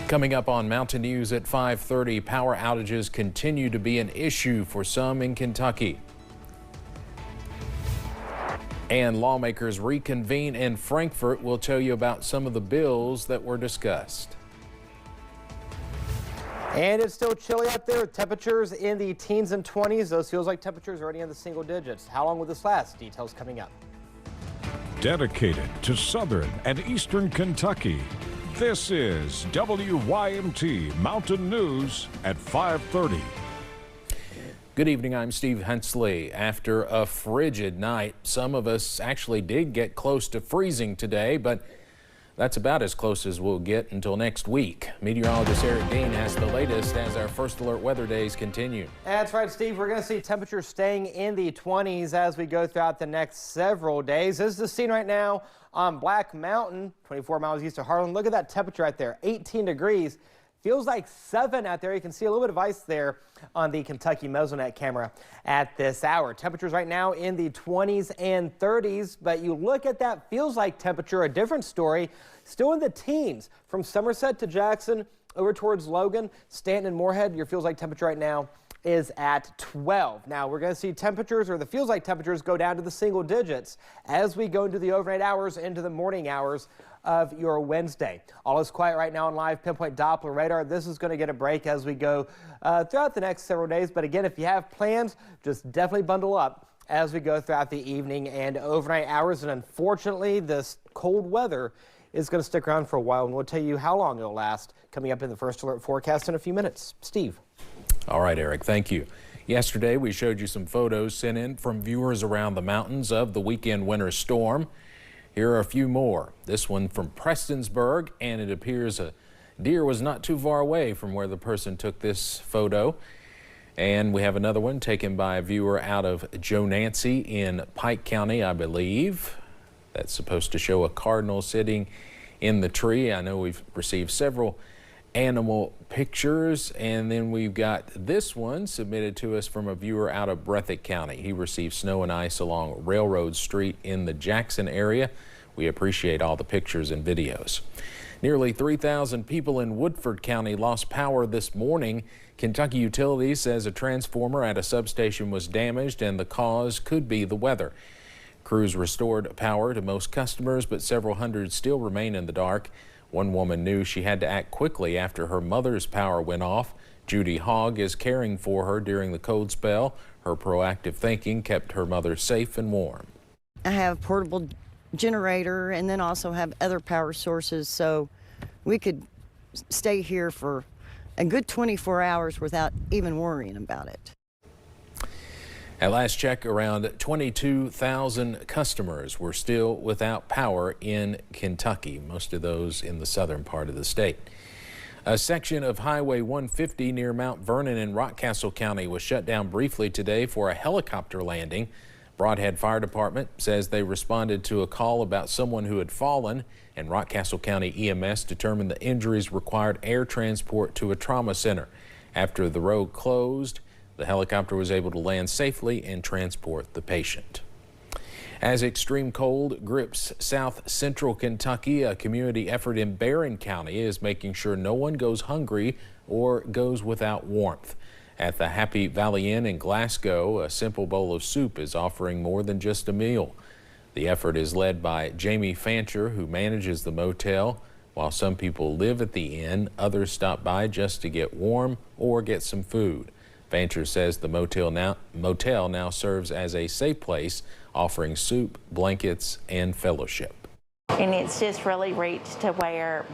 Coming up on Mountain News at 5:30, power outages continue to be an issue for some in Kentucky. And lawmakers reconvene in Frankfort. We'll tell you about some of the bills that were discussed. And it's still chilly out there with temperatures in the teens and 20s. Those feels like temperatures already in the single digits. How long will this last? Details coming up. Dedicated to southern and eastern Kentucky, this is WYMT Mountain News at 5:30. Good evening, I'm Steve Hensley. After a frigid night, some of us actually did get close to freezing today, but that's about as close as we'll get until next week. Meteorologist Eric Dean has the latest as our first alert weather days continue. That's right, Steve. We're going to see temperatures staying in the 20s as we go throughout the next several days. This is the scene right now on Black Mountain, 24 miles east of Harlan. Look at that temperature right there, 18 degrees. Feels like 7 out there. You can see a little bit of ice there on the Kentucky Mesonet camera at this hour. Temperatures right now in the 20s and 30s, but you look at that feels like temperature, a different story, still in the teens from Somerset to Jackson over towards Logan, Stanton and Moorhead. Your feels like temperature right now is at 12. Now we're going to see temperatures, or the feels like temperatures, go down to the single digits as we go into the overnight hours, into the morning hours of your Wednesday. All is quiet right now on live pinpoint Doppler radar. This is going to get a break as we go throughout the next several days. But again, if you have plans, just definitely bundle up as we go throughout the evening and overnight hours. And unfortunately, this cold weather is going to stick around for a while, and we'll tell you how long it'll last coming up in the first alert forecast in a few minutes. Steve. All right, Eric, thank you. Yesterday, we showed you some photos sent in from viewers around the mountains of the weekend winter storm. Here are a few more. This one from Prestonsburg, and it appears a deer was not too far away from where the person took this photo. And we have another one taken by a viewer out of Joe Nancy in Pike County, I believe. That's supposed to show a cardinal sitting in the tree. I know we've received several animal pictures, and then we've got this one submitted to us from a viewer out of Breathitt County. He received snow and ice along Railroad Street in the Jackson area. We appreciate all the pictures and videos. Nearly 3,000 people in Woodford County lost power this morning. Kentucky Utilities says a transformer at a substation was damaged and the cause could be the weather. Crews restored power to most customers, but several hundred still remain in the dark. One woman knew she had to act quickly after her mother's power went off. Judy Hogg is caring for her during the cold spell. Her proactive thinking kept her mother safe and warm. I have a portable generator and then also have other power sources, so we could stay here for a good 24 hours without even worrying about it. At last check, around 22,000 customers were still without power in Kentucky, most of those in the southern part of the state. A section of Highway 150 near Mount Vernon in Rockcastle County was shut down briefly today for a helicopter landing. Brodhead Fire Department says they responded to a call about someone who had fallen, and Rockcastle County EMS determined the injuries required air transport to a trauma center. After the road closed, the helicopter was able to land safely and transport the patient. As extreme cold grips south central Kentucky, a community effort in Barron County is making sure no one goes hungry or goes without warmth. At the Happy Valley Inn in Glasgow, a simple bowl of soup is offering more than just a meal. The effort is led by Jamie Fancher, who manages the motel. While some people live at the inn, others stop by just to get warm or get some food. Fancher says the motel now serves as a safe place, offering soup, blankets, and fellowship. And it's just really reached to where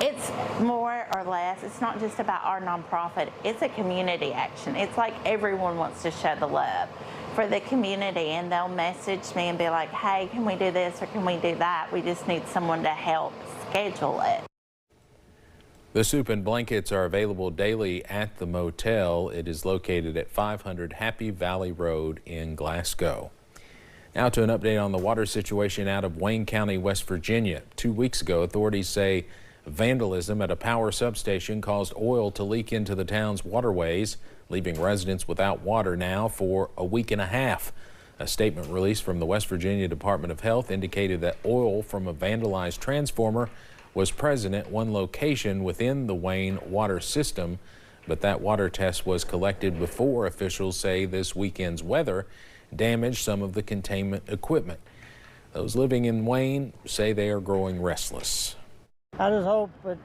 it's more or less, it's not just about our nonprofit, it's a community action. It's like everyone wants to show the love for the community, and they'll message me and be like, hey, can we do this or can we do that? We just need someone to help schedule it. The soup and blankets are available daily at the motel. It is located at 500 Happy Valley Road in Glasgow. Now to an update on the water situation out of Wayne County, West Virginia. 2 weeks ago, authorities say vandalism at a power substation caused oil to leak into the town's waterways, leaving residents without water now for a week and a half. A statement released from the West Virginia Department of Health indicated that oil from a vandalized transformer was present at one location within the Wayne water system, but that water test was collected before officials say this weekend's weather damaged some of the containment equipment. Those living in Wayne say they are growing restless. I just hope that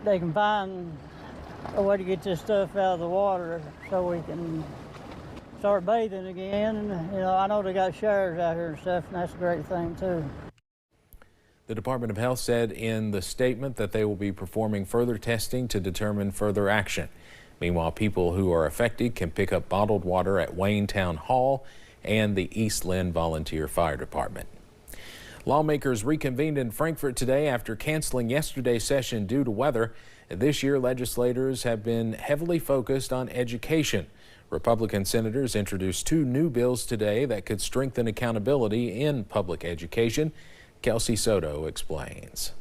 they can find a way to get this stuff out of the water so we can start bathing again. And, you know, I know they got showers out here and stuff, and that's a great thing too. The Department of Health said in the statement that they will be performing further testing to determine further action. Meanwhile, people who are affected can pick up bottled water at Wayne Town Hall and the East Lynn Volunteer Fire Department. Lawmakers reconvened in Frankfort today after canceling yesterday's session due to weather. This year, legislators have been heavily focused on education. Republican senators introduced two new bills today that could strengthen accountability in public education. Kelsey Soto explains.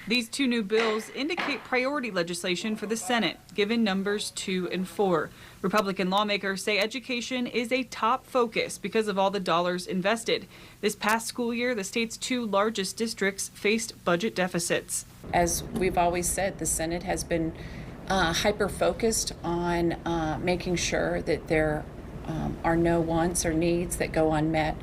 These two new bills indicate priority legislation for the Senate, given numbers 2 and 4. Republican lawmakers say education is a top focus because of all the dollars invested. This past school year, the state's two largest districts faced budget deficits. As we've always said, the Senate has been hyper-focused on making sure that there are no wants or needs that go unmet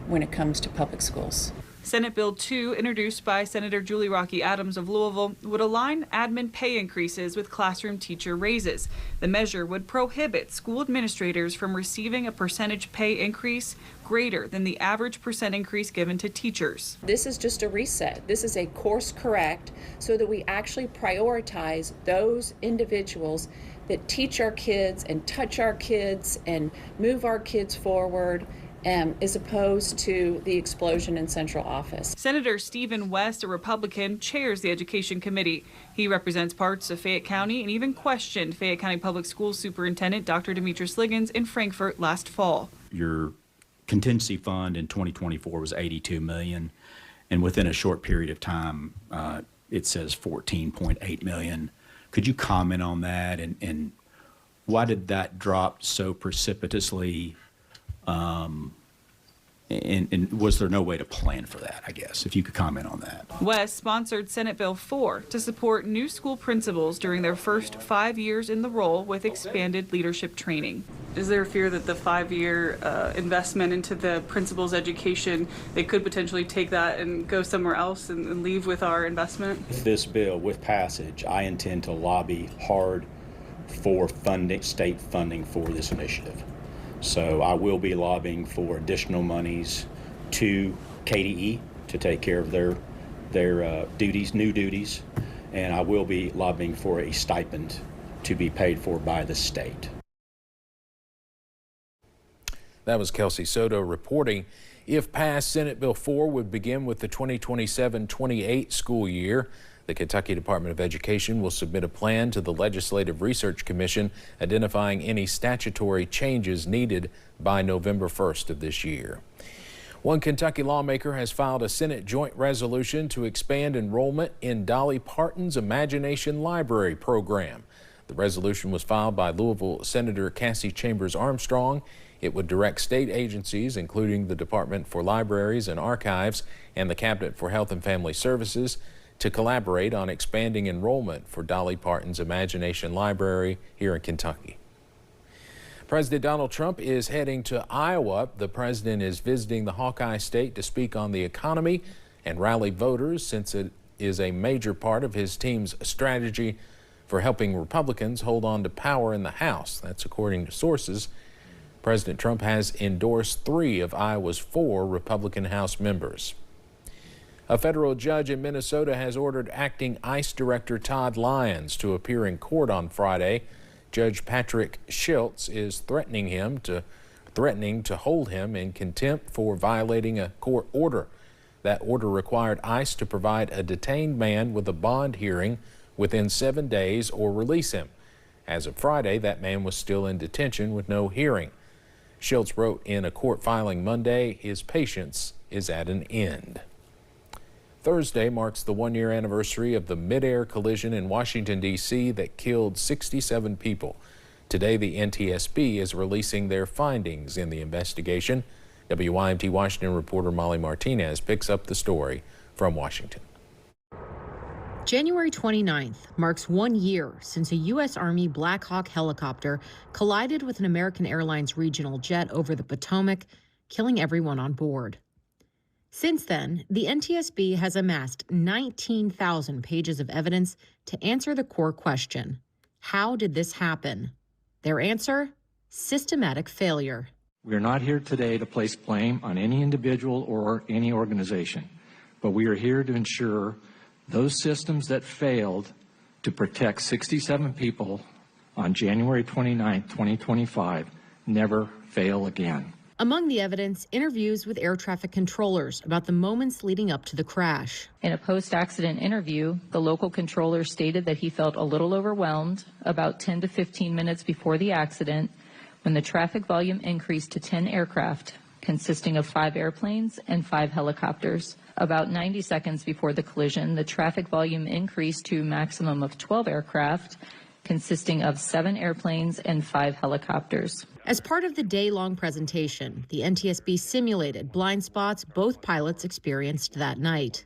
when it comes to public schools. Senate Bill 2, introduced by Senator Julie Rocky Adams of Louisville, would align admin pay increases with classroom teacher raises. The measure would prohibit school administrators from receiving a percentage pay increase greater than the average percent increase given to teachers. This is just a reset. This is a course correct so that we actually prioritize those individuals that teach our kids and touch our kids and move our kids forward, as opposed to the explosion in central office. Senator Stephen West, a Republican, chairs the Education Committee. He represents parts of Fayette County and even questioned Fayette County Public Schools Superintendent Dr. Demetrius Liggins in Frankfort last fall. Your contingency fund in 2024 was $82 million, and within a short period of time, it says $14.8 million. Could you comment on that, and why did that drop so precipitously? And was there no way to plan for that, I guess, if you could comment on that? West sponsored Senate Bill 4 to support new school principals during their first 5 years in the role with expanded leadership training. Is there a fear that the 5-year investment into the principal's education, they could potentially take that and go somewhere else and leave with our investment? This bill, with passage, I intend to lobby hard for funding, state funding for this initiative. So I will be lobbying for additional monies to KDE to take care of their duties, new duties, and I will be lobbying for a stipend to be paid for by the state. That was Kelsey Soto reporting. If passed, Senate Bill 4 would begin with the 2027-28 school year. The Kentucky Department of Education will submit a plan to the Legislative Research Commission identifying any statutory changes needed by November 1st of this year. One Kentucky lawmaker has filed a Senate joint resolution to expand enrollment in Dolly Parton's Imagination Library program. The resolution was filed by Louisville Senator Cassie Chambers Armstrong. It would direct state agencies, including the Department for Libraries and Archives and the Cabinet for Health and Family Services, to collaborate on expanding enrollment for Dolly Parton's Imagination Library here in Kentucky. President Donald Trump is heading to Iowa. The president is visiting the Hawkeye State to speak on the economy and rally voters, since it is a major part of his team's strategy for helping Republicans hold on to power in the House. That's according to sources. President Trump has endorsed 3 of Iowa's 4 Republican House members. A federal judge in Minnesota has ordered acting ICE Director Todd Lyons to appear in court on Friday. Judge Patrick Schiltz is threatening to hold him in contempt for violating a court order. That order required ICE to provide a detained man with a bond hearing within 7 days or release him. As of Friday, that man was still in detention with no hearing. Schiltz wrote in a court filing Monday his patience is at an end. Thursday marks the 1-year anniversary of the mid-air collision in Washington, D.C. that killed 67 people. Today, the NTSB is releasing their findings in the investigation. WYMT Washington reporter Molly Martinez picks up the story from Washington. January 29th marks 1 year since a U.S. Army Black Hawk helicopter collided with an American Airlines regional jet over the Potomac, killing everyone on board. Since then, the NTSB has amassed 19,000 pages of evidence to answer the core question: how did this happen? Their answer: systematic failure. We are not here today to place blame on any individual or any organization, but we are here to ensure those systems that failed to protect 67 people on January 29, 2025, never fail again. Among the evidence, interviews with air traffic controllers about the moments leading up to the crash. In a post-accident interview, the local controller stated that he felt a little overwhelmed about 10 to 15 minutes before the accident when the traffic volume increased to 10 aircraft, consisting of 5 airplanes and 5 helicopters. About 90 seconds before the collision, the traffic volume increased to a maximum of 12 aircraft, consisting of 7 airplanes and 5 helicopters. As part of the day-long presentation, the NTSB simulated blind spots both pilots experienced that night.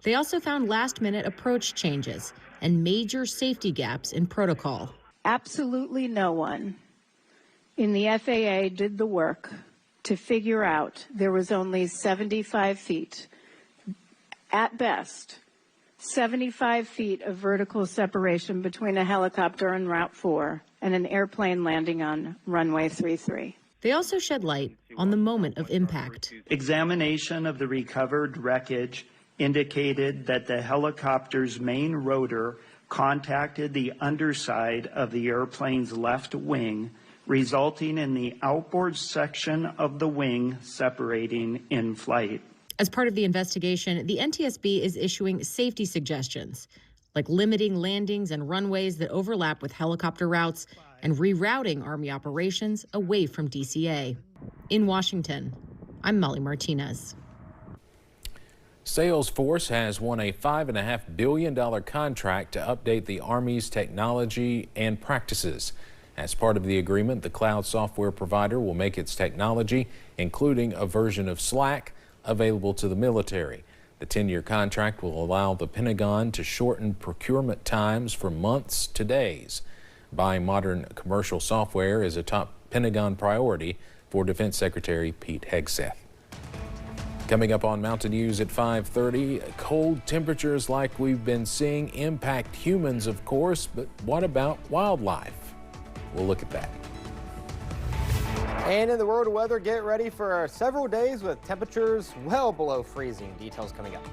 They also found last-minute approach changes and major safety gaps in protocol. Absolutely no one in the FAA did the work to figure out there was only 75 feet, at best, 75 feet of vertical separation between a helicopter on Route 4 and an airplane landing on runway 33. They also shed light on the moment of impact. Examination of the recovered wreckage indicated that the helicopter's main rotor contacted the underside of the airplane's left wing, resulting in the outboard section of the wing separating in flight. As part of the investigation, the NTSB is issuing safety suggestions, like limiting landings and runways that overlap with helicopter routes and rerouting Army operations away from DCA. In Washington, I'm Molly Martinez. Salesforce has won a $5.5 billion contract to update the Army's technology and practices. As part of the agreement, the cloud software provider will make its technology, including a version of Slack, available to the military. The 10-year contract will allow the Pentagon to shorten procurement times from months to days. Buying modern commercial software is a top Pentagon priority for Defense Secretary Pete Hegseth. Coming up on Mountain News at 5:30, cold temperatures like we've been seeing impact humans, of course, but what about wildlife? We'll look at that. And in the world of weather, get ready for several days with temperatures well below freezing. Details coming up.